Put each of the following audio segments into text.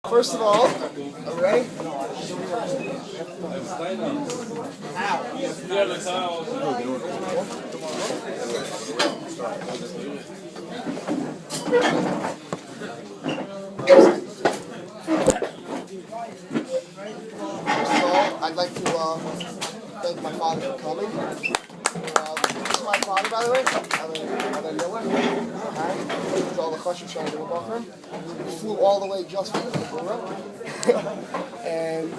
First of all, are we ready? First of all, I'd like to thank my father for coming. This is my father, by the way. Hillel. He's all the chashuv trying to do about him. We flew all the way just for the chabura. and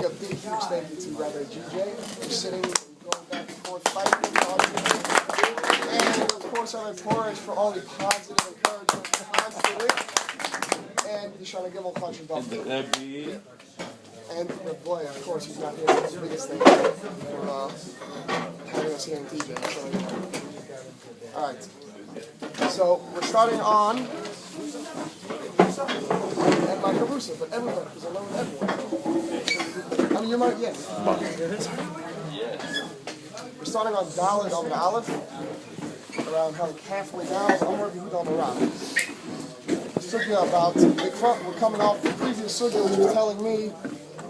a big, huge thank you to Rabbi GJ for sitting and going back and forth fighting. And of course, Rabbi Porridge for all the positive encouragement constantly. And the shana gimmel chashuv. And boy, of course, he's not here. That's the biggest thing for having us here in TJ. Alright. So, we're starting on at my carusa, but everyone, because I know everyone. I mean, you might, yes. We're starting on Daled on the Aleph, around halfway down, somewhere behind on the rock. Sugya about mikvah. We're coming off the previous sugya, which was telling me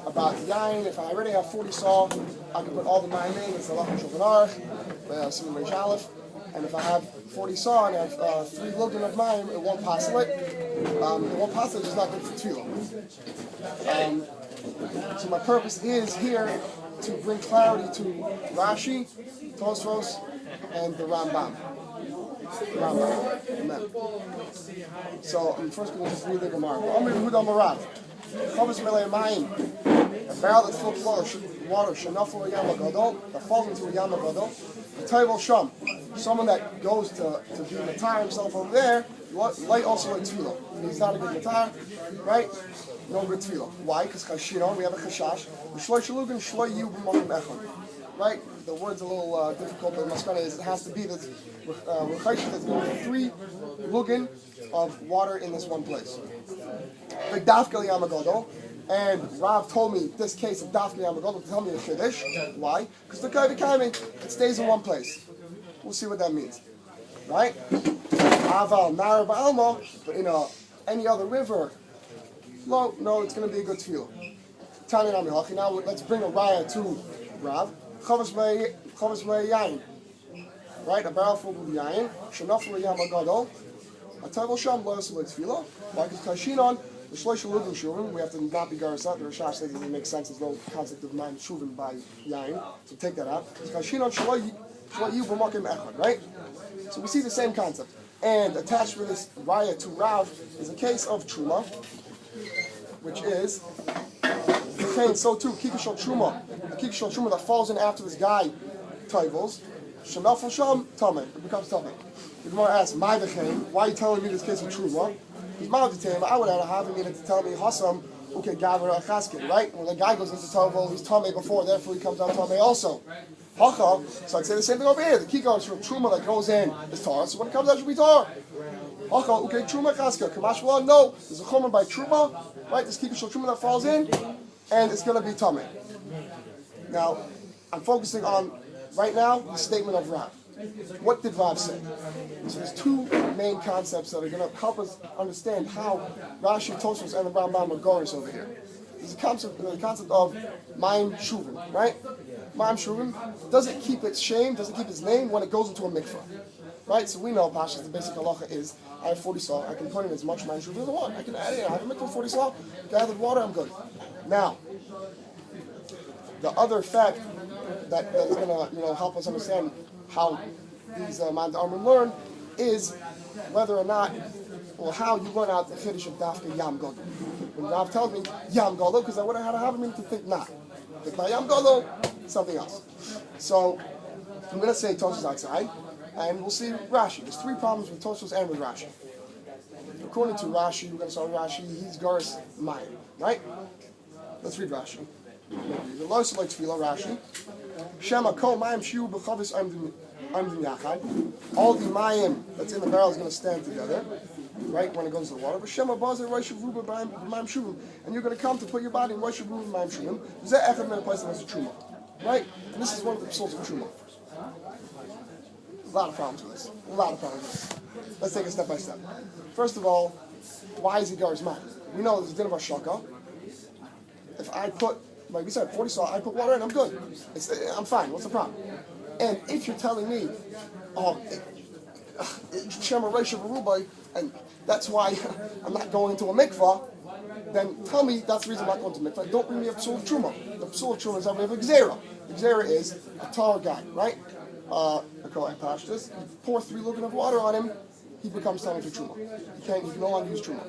about yain. If I already have 40 saw, I can put all the mayim in. It's the lachon shulchan aruch, and if I have 40 saw and I have 3 lugim of mayim, it won't passel it. It won't passel it, it's not good for tefillah. So my purpose is here to bring clarity to Rashi, Tosfos, and the Rambam. Amen. So I'm first going to just read the Gemara. A barrel that's full of water, shenafel yam gadol, that falls into a yam gadol. The table sham, someone that goes to do matar himself over there, light also like tefillah. He's not a good matar, right? No good tefillah. Why? Because we have a chashash. Right? The word's a little difficult, but the maskana is it has to be that there's going to be 3 lugin of water in this one place. And Rav told me this case of Dafka Yamagodol to tell me the Chiddush. Why? Because the Kavikaimi, it stays in one place. We'll see what that means. Right? Aval Nara Ba'alma, but in any other river, no, it's going to be a good tefillah. Tanya Nami Hachi. Now let's bring a raya to Rav. Chavas Yain. Right? A barrel full of Yain. Shenafel Yamagodol. A table sham lois like tefillah. Like it's Kashinon. The shloisha lugim sheuvim, we have to not be garis out. The Rashash says it doesn't make sense. There's no concept of mayim sheuvim by yain, so take that out. Right? So we see the same concept. And attached with this raya to Rav is a case of truma, which is so too kikishol truma, a kikishol truma that falls in after this guy tivels, shenafel sham tameh, it becomes tameh. The Gemara asks, "My v'chein, why are you telling me this case of truma?" He's I would have needed to tell me Hassam, okay, Gavra Achaskin, right? When the guy goes into Tovel, he's Tomei before, therefore he comes out Tomei also. Hacha, so I'd say the same thing over here. The Kiko is from Truma that goes in is Torah, so when it comes out, it should be Torah. Hacha, okay, Truma Chaska, Kamashwala, no, there's a Chomer by Truma, right? This Kiko Shal Truma that falls in, and it's going to be Tomei. Now, I'm focusing on, right now, the statement of Rav. What did Rav say? So there's 2 main concepts that are going to help us understand how Rashi, Tosfos, and the Rambam are going over here. There's the concept of mayim sheuvim, right? Mayim sheuvim doesn't keep its shame, doesn't keep its name when it goes into a mikvah, right? So we know, Pasha, the basic halacha is, I have 40 saw, I can put in as much mayim sheuvim as I want. I can add it, I have a mikvah 40 saw, gathered water, I'm good. Now, the other fact that is going to help us understand how these man d'amrim learn is whether or not, or how you learn out the chiddush of dafka yam gadol. When Rav tells me yam gadol, because I would have had to have him to think not. Think by yam gadol, something else. So I'm going to say Tosfos outside, and we'll see Rashi. There's 3 problems with Tosfos and with Rashi. According to Rashi, we're going to start with Rashi. He's garis mayim, right? Let's read Rashi. The lois like tefillah Rashi. Shema kol mayim shiu b'chavis all the mayim that's in the barrel is going to stand together, right, when it goes to the water. But Shema Bazer, Rosh Ruba, Mayim Shuvim, and you're going to come to put your body in Rosh Ruba, Mayim Shuvim. Zeh echad min place that has a truma, right? And this is one of the sources of truma. A lot of problems with this. Let's take it step by step. First of all, why is he Gar's mayim? We know there's a din of shaka. If I put, like we said, 40 salt, I put water in, I'm good. I'm fine. What's the problem? And if you're telling me, oh, Shema Reisha V'Rubai, and that's why I'm not going into a mikvah, then tell me that's the reason I'm not going to mikvah. Don't bring me a psul of truma. The psul of truma is that we have a gzera. The gzera is a tar guy, right? I patched this. You pour 3 lugan of water on him, he becomes tummy for truma. He can no longer use truma.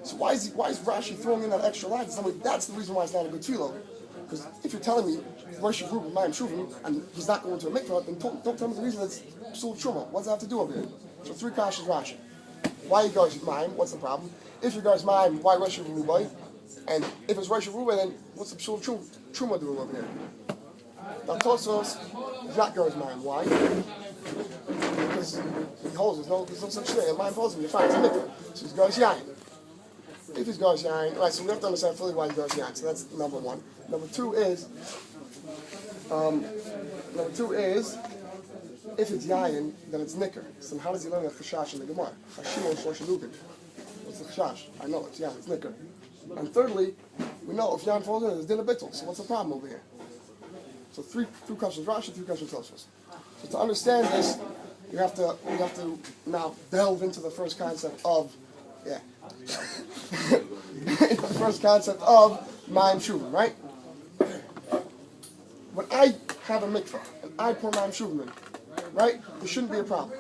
So why is Rashi throwing in that extra line? That's the reason why it's not a good tefillah. Because if you're telling me Rosh Hashanah mayim sheuvim and he's not going to a mikvah, then don't tell me the reason that's psul of truma. What does that have to do over here? So 3 kashas Rashi. Why you guys mayim? What's the problem? If you guys mayim, why Rosh Hashanah? And if it's Rosh Hashanah, then what's the psul of truma doing over here? Now Tosos is not Gar's mayim. Why? Because he holds there's no such thing. A mayim holds him, you're fine, it's a mikvah. So he's Gar's yain. If he's Gar's yain, right, so we have to understand fully why he's Gar's yain. So that's number 1. Number 2 is if it's yain, then it's nicker. So how does he learn the chashash in the Gemara? Chashimo shoshalukin. What's the chashash? I know it's yain, it's nicker. And thirdly, we know if yain falls in, there's din a bittul. So what's the problem over here? So 3 questions Rashi, 3 questions Tosfos. So to understand this, we have to now delve into the first concept of the first concept of mayim sheuvim, right? When I have a mikvah and I pour mayim sheuvim in, right? There shouldn't be a problem.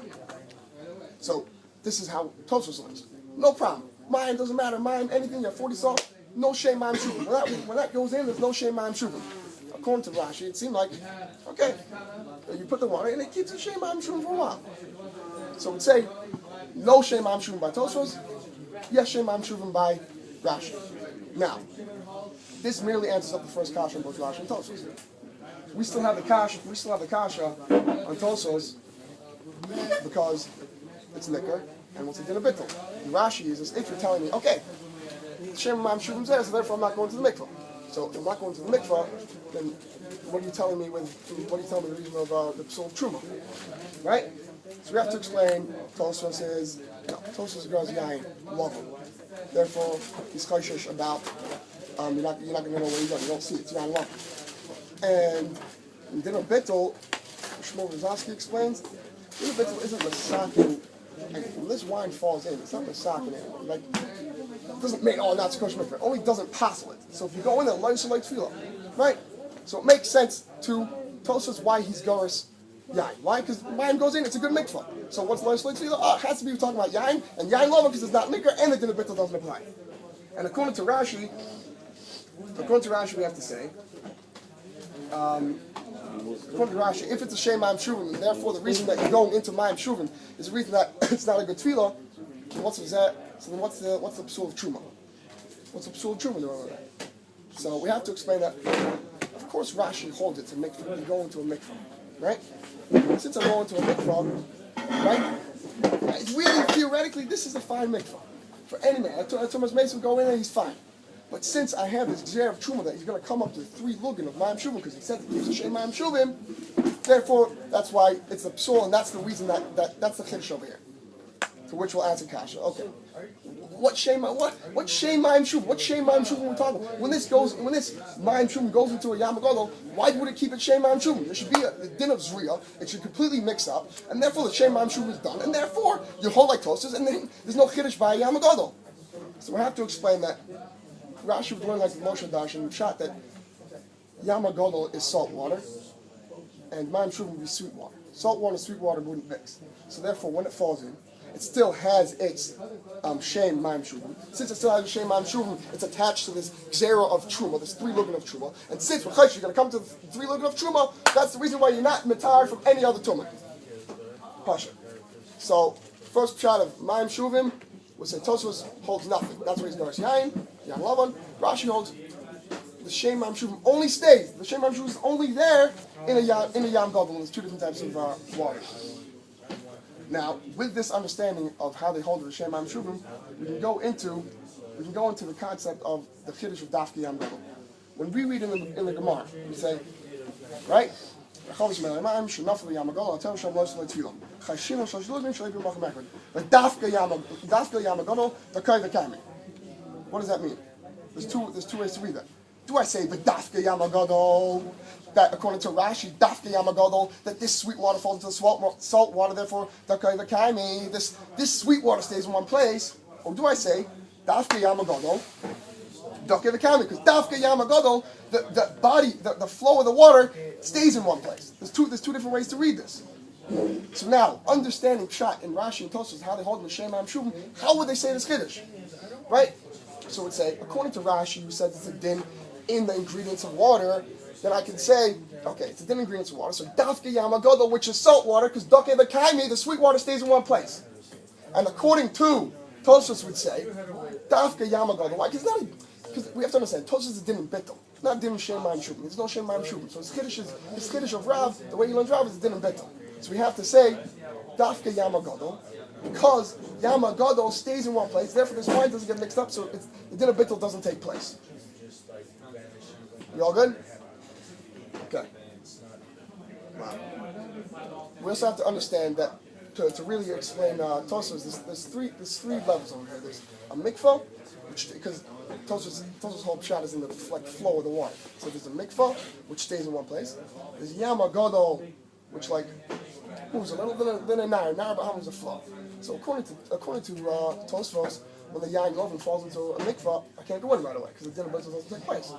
So this is how Tosfos learns. No problem. Mayim doesn't matter. Mayim, anything, you have 40 salt, no shame mayim sheuvim. When that goes in, there's no shame mayim sheuvim. According to Rashi, it seemed like, okay, you put the water and it keeps the shame mayim sheuvim for a while. So we'd say, no shame mayim sheuvim by Tosfos, yes shame mayim sheuvim by Rashi. Now, this merely answers up the first kasha on both Rashi and Tosfos. We still have the kasha on Tosfos because it's nicker and what's a din a bittul. Rashi uses if you're telling me, okay, shame mayim sheuvim there, so therefore I'm not going to the mikvah. So if I'm not going to the mikvah, then what are you telling me the reason of the psul of truma, right? So we have to explain. Tosfos says, Tosfos goes yain, love him. Therefore, he's chayshish about you're not going to know where he's going. You don't see it. It's yain love him. And in din a bittul, Shmuel Rozovsky explains, din a bittul isn't masakin. When this wine falls in, it's not masakin anymore. Like, it doesn't mean, oh, that's kosher mikvah. It only doesn't passel it. So if you go in there, learn some like tefillah, right? So it makes sense to Tosfos why he's Garis yain. Why? Because mayim goes in, it's a good mikvah. So what's learn some like tefillah? Oh, it has to be we're talking about yain, and yain love because it's not mikvah, and the din of bittul doesn't apply. And according to Rashi, we have to say, according to Rashi, if it's a shame mayim sheuvim, and therefore the reason that you're going into mayim sheuvim is the reason that it's not a good tefillah, what's that? So then what's the psul of truma? What's the psul of truma doing over there? So we have to explain that. Of course, Rashi holds it to mikvah. You go into a mikvah, right? Since I'm going to a mikvah, right? Really, theoretically, this is a fine mikvah for any man. Thomas Mason go in there, he's fine. But since I have this gzer of truma that he's going to come up to 3 lugan of mayim sheuvim because he said he gives a shem mayim sheuvim, therefore that's why it's a psul, and that's the reason that's the chiddush over here. To which we'll answer kasha. Okay. What shame mayim sheuvim? What shame mayim sheuvim we're talking about? When this mayim sheuvim goes into a yam gadol, why would it keep it shame mayim sheuvim? There should be a din of zriya. It should completely mix up, and therefore the shame mayim sheuvim is done, and therefore you hold like Tosfos, and then there's no chiddush by a yam gadol. So we have to explain that. Rashi would learn like Moshe Dash and shot that yam gadol is salt water, and mayim sheuvim would be sweet water. Salt water and sweet water wouldn't mix. So therefore, when it falls in, it still has its shem mayim sheuvim. Since it still has a shem mayim sheuvim, it's attached to this gzera of truma, this 3 lugan of truma. And since you're going to come to the 3 lugan of truma, that's the reason why you're not mitar from any other tumah. Pasha. So first shot of mayim sheuvim, we say Tosfos holds nothing. That's where he's going. Yain lavan. Rashi holds the shem mayim sheuvim only stays. The shem mayim sheuvim is only there in a yam gadol. There's 2 different types of water. Now, with this understanding of how they hold the shem mayim sheuvim, we can go into the concept of the chiddush of dafki yam gadol. When we read in the Gemara, we say, right? chashino shashludim shleibim machmekod. The dafka yamagodo the kai the kami. What does that mean? There's two ways to read that. Do I say the dafka yamagodo that according to Rashi dafka yamagodo that this sweet water falls into the salt water, therefore the kai the kami, this sweet water stays in one place, or do I say dafka yamagodo dafka the kami, because dafka yamagodo the body the flow of the water stays in one place. There's two different ways to read this. So now, understanding Pshat in Rashi and Tosfos, how they hold in the Shema Shuvim, how would they say this Kiddush? Right? So it would say, according to Rashi, who says it's a din in the ingredients of water, then I can say, okay, it's a din in ingredients of water, so Dafka Yamagodo, which is salt water, because Dake V'kaimi, the sweet water stays in one place. And according to Tosfos would say, Dafka Yamagodo, why? Because we have to understand, Tosfos is a din in Bittul. Not din in Shema Shuvim. There's no Shema Shuvim. So his Kiddush of Rav, the way he learns Rav is a din in Bittul. So we have to say, Dafka Yamagodo, because Yamagodo stays in one place, therefore this wine doesn't get mixed up, so the din of Bittul doesn't take place. You all good? Okay. Wow. We also have to understand that to really explain Tosfos, there's three levels over here. There's a mikvah, which because Tosfos' whole pshat is in the flow of the water. So there's a mikvah, which stays in one place. There's Yamagodo, which moves a little, then a nair b'ham is a flow. So according to Tosfos, when the yain loven falls into a mikvah, I can't go in right away because the din of Bittul doesn't take place.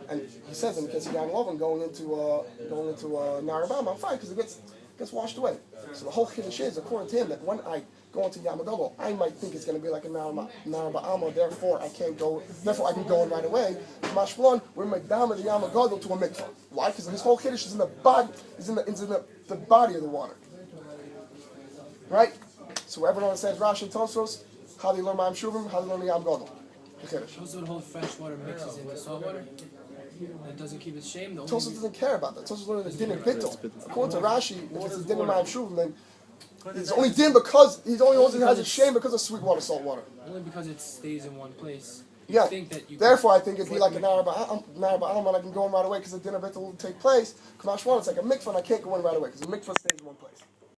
And he says in the case of yain loven going into nair b'ham, I'm fine because it gets washed away. So the whole chiddush is, according to him, that when I go into Yamagodo, I might think it's going to be like a nair b'ham, therefore I can go in right away. Mashmalon, we're medama the Yamagodo to a mikvah. Why? Because his whole chiddush is in the body, the body of the water. Right? So everyone understands Rashi and Tosfos, how they learn mayim sheuvim, how they learn the Yamagodo. Also, the whole fresh water mixes in the salt water. It doesn't keep its shame. Tosfos doesn't care about that. Tosfos learning the din in Bittul. According to Rashi, if it's a din in mayim sheuvim, then it's only din because he only knows it has its shame because of sweet water, salt water. Only because it stays in one place. Yeah. Therefore, I think it'd be like a nair b'ham, and I can go in right away because the din of Bittul will take place. Kamash one, it's like a mikvah, and I can't go in right away because the mikvah stays in one place.